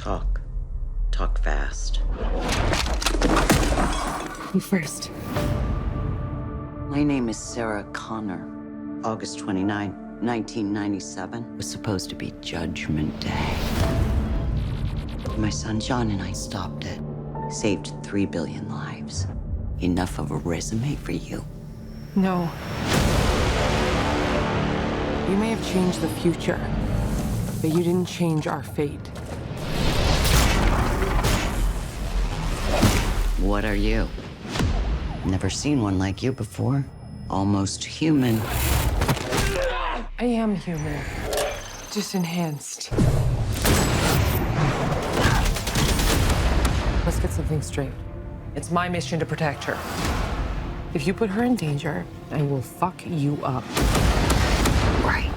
Talk. Talk fast. You first. My name is Sarah Conor. August 29, 1997 was supposed to be Judgment Day. My son John and I stopped it. Saved 3 billion lives. Enough of a resume for you? No. You may have changed the future, but you didn't change our fate. What are you? Never seen one like you before. Almost human. I am human, just enhanced. Let's get something straight. It's my mission to protect her. If you put her in danger, I will fuck you up. Right.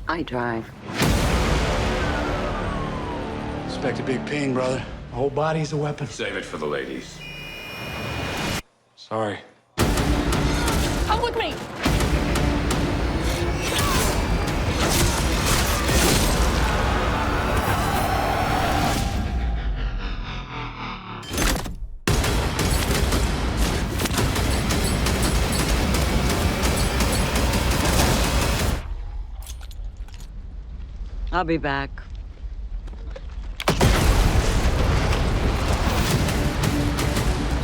I drive. Expect a big ping, brother. The whole body's a weapon. Save it for the ladies. Sorry. Come with me! I'll be back.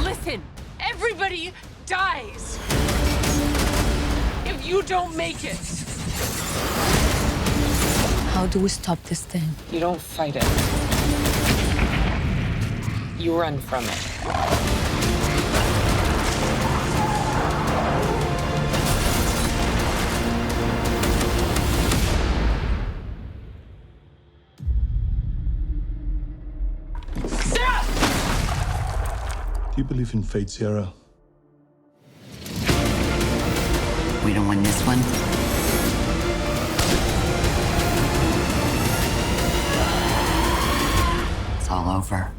Listen, everybody dies if you don't make it. How do we stop this thing? You don't fight it. You run from it. Do you believe in fate, Sierra? We don't win this one. It's all over.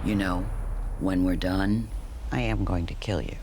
You know, when we're done, I am going to kill you.